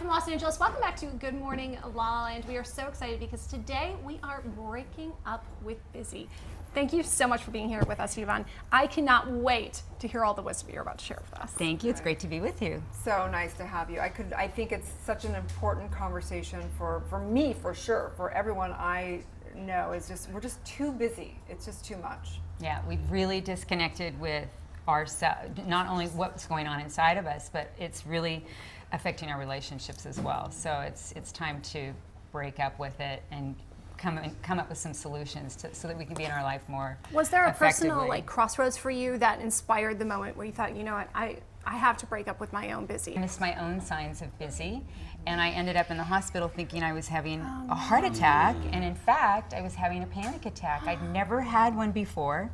from Los Angeles. Welcome back to Good Morning LaLa, and we are so excited because today we are breaking up with busy. Thank you so much for being here with us, Yvonne. I cannot wait to hear all the wisdom you're about to share with us. Thank you. It's great to be with you. So nice to have you. I think it's such an important conversation for me, for sure, for everyone I know. We're just too busy. It's just too much. Yeah, we've really disconnected with ourselves, not only what's going on inside of us, but it's really affecting our relationships as well. So it's time to break up with it and come up with some solutions so that we can be in our life more Was there a effectively. personal crossroads for you that inspired the moment where you thought, you know what, I have to break up with my own busy? I missed my own signs of busy, and I ended up in the hospital thinking I was having a heart attack, and in fact, I was having a panic attack. I'd never had one before.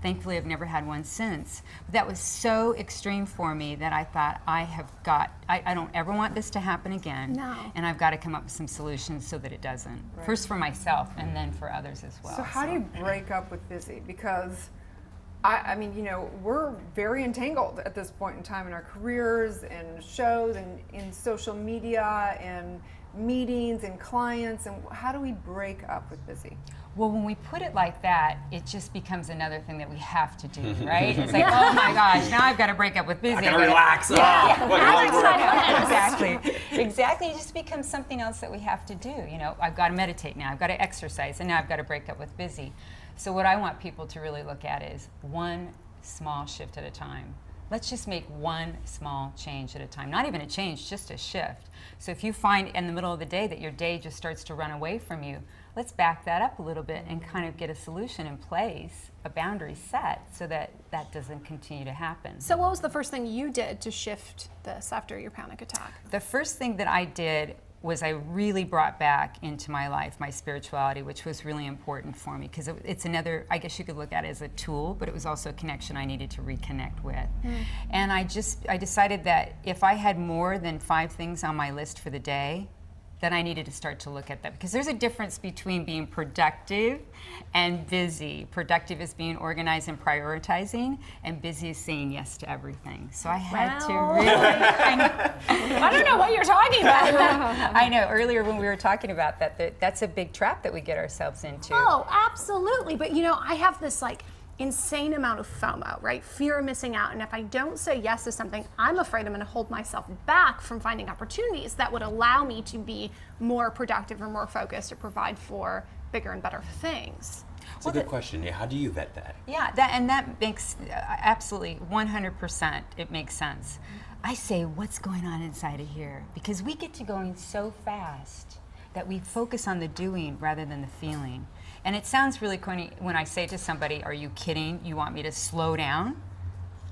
Thankfully, I've never had one since. But that was so extreme for me that I thought I don't ever want this to happen again. No. And I've got to come up with some solutions so that it doesn't. Right. First for myself and then for others as well. So how do you break up with busy? Because I mean, we're very entangled at this point in time in our careers and shows and in social media and meetings and clients, and how do we break up with busy? Well, when we put it like that, it just becomes another thing that we have to do, right? It's like, oh my gosh, now I've got to break up with busy. I gotta relax. Exactly. It just becomes something else that we have to do. I've got to meditate now. I've got to exercise, and now I've got to break up with busy. So what I want people to really look at is one small shift at a time. Let's just make one small change at a time. Not even a change, just a shift. So if you find in the middle of the day that your day just starts to run away from you, let's back that up a little bit and kind of get a solution in place, a boundary set, so that that doesn't continue to happen. So what was the first thing you did to shift this after your panic attack? The first thing that I did was I really brought back into my life my spirituality, which was really important for me, because it's another, I guess you could look at it as a tool, but it was also a connection I needed to reconnect with. And I decided that if I had more than 5 things on my list for the day, then I needed to start to look at that, because there's a difference between being productive and busy. Productive is being organized and prioritizing, and busy is saying yes to everything. So I had to really, I don't know what you're talking about. I know, earlier when we were talking about that's a big trap that we get ourselves into. Oh, absolutely. But I have this insane amount of FOMO, right? Fear of missing out. And if I don't say yes to something, I'm afraid I'm going to hold myself back from finding opportunities that would allow me to be more productive or more focused or provide for bigger and better things. It's a good question. Yeah, how do you vet that? Yeah, that makes absolutely 100%. It makes sense. I say, what's going on inside of here? Because we get to going so fast that we focus on the doing rather than the feeling. And it sounds really corny when I say to somebody, are you kidding? You want me to slow down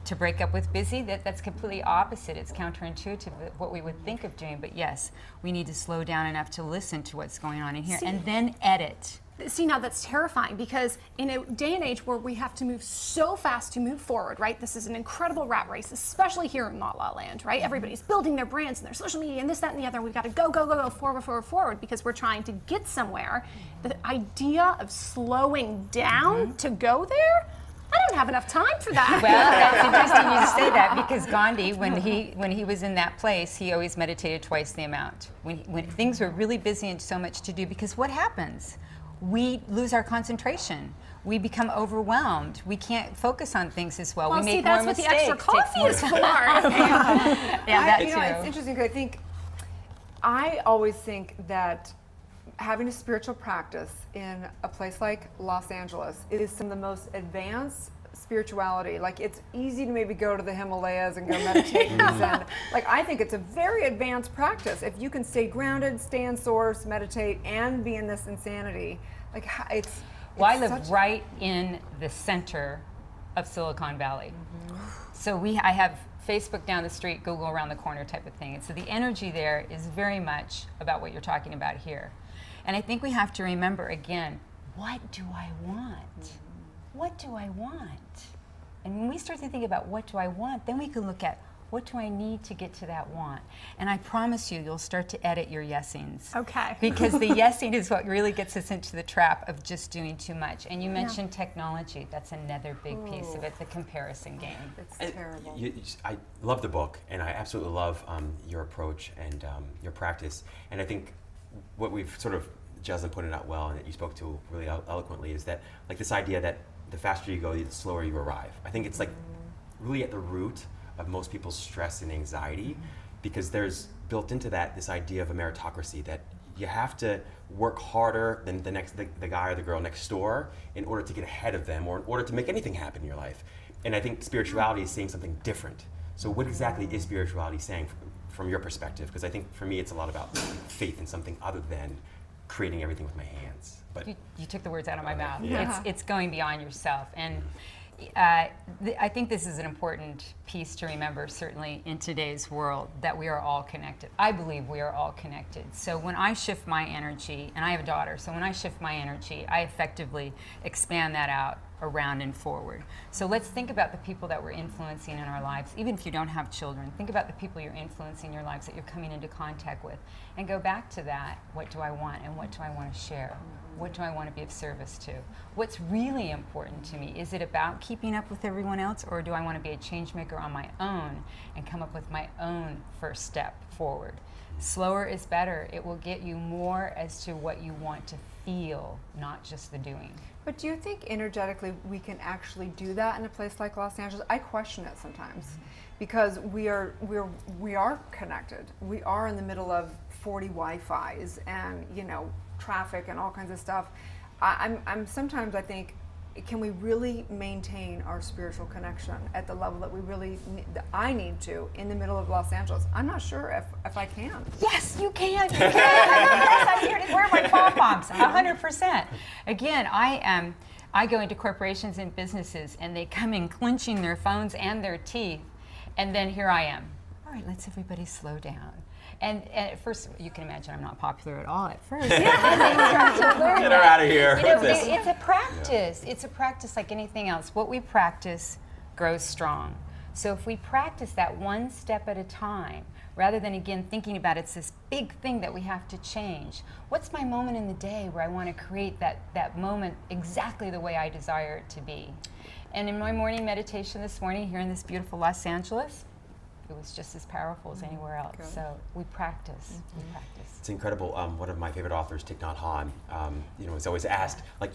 to break up with busy? That's completely opposite. It's counterintuitive what we would think of doing. But yes, we need to slow down enough to listen to what's going on in here and then edit. See, now that's terrifying, because in a day and age where we have to move so fast to move forward, right? This is an incredible rat race, especially here in La La Land, right? Everybody's building their brands and their social media and this, that, and the other. We've got to go, forward, because we're trying to get somewhere. The idea of slowing down to go there, I don't have enough time for that. Well, that's interesting you say that, because Gandhi, when he was in that place, he always meditated twice the amount. When things were really busy and so much to do, because what happens? We lose our concentration. We become overwhelmed. We can't focus on things as well. Well, we see, make that's more what the mistakes. extra coffee is for. Yeah, that too. It's interesting, because I always think that having a spiritual practice in a place like Los Angeles is some of the most advanced spirituality. It's easy to maybe go to the Himalayas and go meditate and zen. I think it's a very advanced practice. If you can stay grounded, stay in source, meditate, and be in this insanity, Well, I live right in the center of Silicon Valley. So I have Facebook down the street, Google around the corner type of thing. And so the energy there is very much about what you're talking about here. And I think we have to remember, again, what do I want? What do I want? And when we start to think about what do I want, then we can look at, What do I need to get to that want? And I promise you, you'll start to edit your yesings. Okay. Because the yesing is what really gets us into the trap of just doing too much. And you mentioned technology. That's another big piece of it, the comparison game. It's terrible. I love the book, and I absolutely love your approach and your practice. And I think what we've sort of, Jocelyn pointed out well, and that you spoke to really eloquently, is that like this idea that the faster you go, the slower you arrive. I think it's like really at the root of most people's stress and anxiety, because there's built into that this idea of a meritocracy, that you have to work harder than the guy or the girl next door in order to get ahead of them, or in order to make anything happen in your life. And I think spirituality is saying something different. So what exactly is spirituality saying from your perspective? Because I think for me it's a lot about faith in something other than creating everything with my hands. But You took the words out of my mouth. Yeah. It's going beyond yourself. And I think this is an important piece to remember, certainly in today's world, that we are all connected. I believe we are all connected. So when I shift my energy, and I have a daughter, so when I shift my energy, I effectively expand that out around and forward. So let's think about the people that we're influencing in our lives. Even if you don't have children, think about the people you're influencing in your lives, that you're coming into contact with, and go back to that. What do I want, and what do I want to share? What do I want to be of service to? What's really important to me? Is it about keeping up with everyone else, or do I want to be a change maker on my own and come up with my own first step forward? Slower is better. It will get you more as to what you want to feel, not just the doing. But do you think energetically we can actually do that in a place like Los Angeles? I question it sometimes, because we are connected. We are in the middle of 40 Wi-Fis and traffic and all kinds of stuff. I'm sometimes I think, can we really maintain our spiritual connection at the level that we really that I need to in the middle of Los Angeles? I'm not sure if I can. Yes, you can. You can. Yes, I'm here to wear my pom-poms. 100%. Again, I go into corporations and businesses, and they come in clenching their phones and their teeth, and then here I am. All right, let's everybody slow down. And at first, you can imagine I'm not popular at all at first. get her out of here. It's a practice. Yeah. It's a practice like anything else. What we practice grows strong. So if we practice that one step at a time, rather than again thinking about it's this big thing that we have to change. What's my moment in the day where I want to create that moment exactly the way I desire it to be? And in my morning meditation this morning here in this beautiful Los Angeles, it was just as powerful as anywhere else. Good. So we practice. We practice. It's incredible. One of my favorite authors, Thich Nhat Hanh, is always asked, Thich,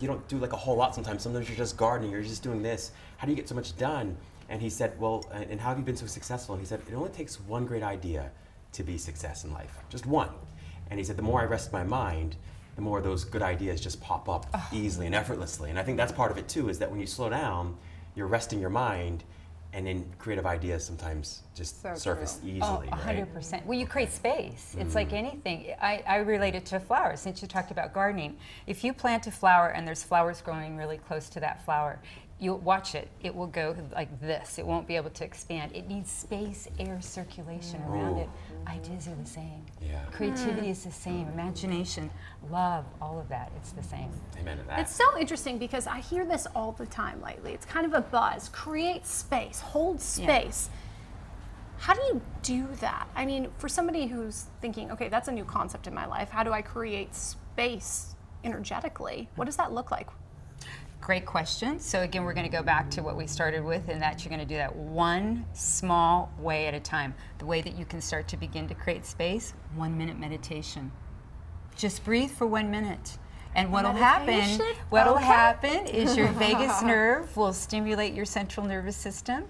you don't do like a whole lot sometimes. Sometimes you're just gardening, you're just doing this. How do you get so much done? And he said, well, and how have you been so successful? And he said, it only takes one great idea to be success in life, just one. And he said, the more I rest my mind, the more those good ideas just pop up easily and effortlessly. And I think that's part of it too, is that when you slow down, you're resting your mind, and then creative ideas sometimes just surface easily, right? 100%. Well, you create space. It's like anything. I relate it to flowers, since you talked about gardening. If you plant a flower and there's flowers growing really close to that flower, you'll watch it. It will go like this. It won't be able to expand. It needs space, air circulation around it. Ideas are the same. Yeah. Creativity is the same. Imagination, love, all of that, it's the same. Amen to that. It's so interesting because I hear this all the time lately. It's kind of a buzz. Create space, hold space. How do you do that? I mean, for somebody who's thinking, okay, that's a new concept in my life. How do I create space energetically? What does that look like? Great question. So again, we're going to go back to what we started with, and that you're going to do that one small way at a time. The way that you can start to begin to create space, 1 minute meditation. Just breathe for 1 minute. And what'll happen is your vagus nerve will stimulate your central nervous system.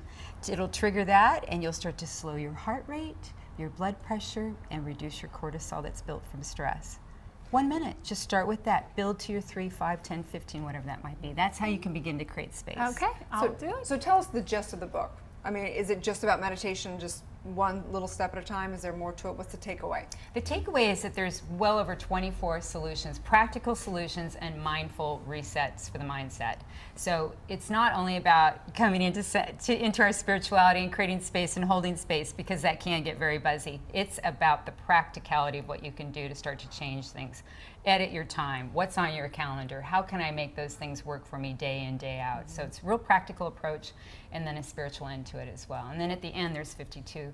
It'll trigger that, and you'll start to slow your heart rate, your blood pressure, and reduce your cortisol that's built from stress. 1 minute, just start with that. Build to your 3, 5, 10, 15, whatever that might be. That's how you can begin to create space. Okay, I'll do it. So tell us the gist of the book. I mean, is it just about meditation, just one little step at a time? Is there more to it? What's the takeaway? The takeaway is that there's well over 24 solutions, practical solutions, and mindful resets for the mindset. So it's not only about coming into our spirituality and creating space and holding space, because that can get very buzzy. It's about the practicality of what you can do to start to change things. edit your time. What's on your calendar? How can I make those things work for me day in, day out? So it's a real practical approach, and then a spiritual end to it as well. And then at the end, there's 52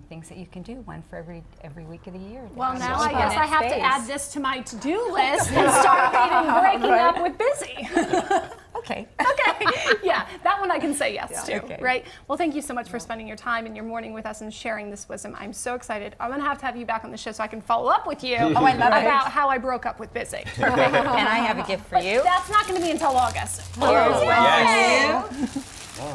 things that you can do, one for every week of the year. Well, That's now just I guess fun. I have to add this to my to-do list and start breaking up with busy. Okay. Okay. Yeah, that one I can say yes to, Okay. right? Well, thank you so much for spending your time and your morning with us and sharing this wisdom. I'm so excited. I'm going to have you back on the show so I can follow up with you I love it. about how I broke up with busy. And I have a gift for you. That's not going to be until August. Here's one Yes. for you.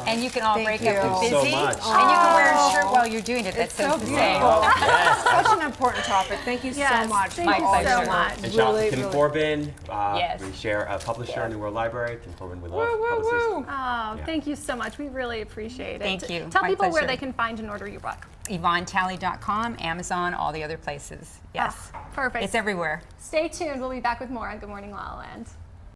And you can all Thank break up with you. Thank you busy. so much. And you can wear a shirt while you're doing it that It's says so the beautiful. same. Such an important topic. Thank you Yes, so much. thank My you pleasure. so much. And Really, Kim really- Corbin, Yes. we share a publisher in the World Library. Kim Corbin, we love Woo, woo, publicist. woo. Oh, thank you so much. We really appreciate it. Thank you. Tell My people where pleasure. they can find and order your book. YvonneTally.com, Amazon, all the other places. Yes. Perfect. It's everywhere. Stay tuned. We'll be back with more on Good Morning La La Land.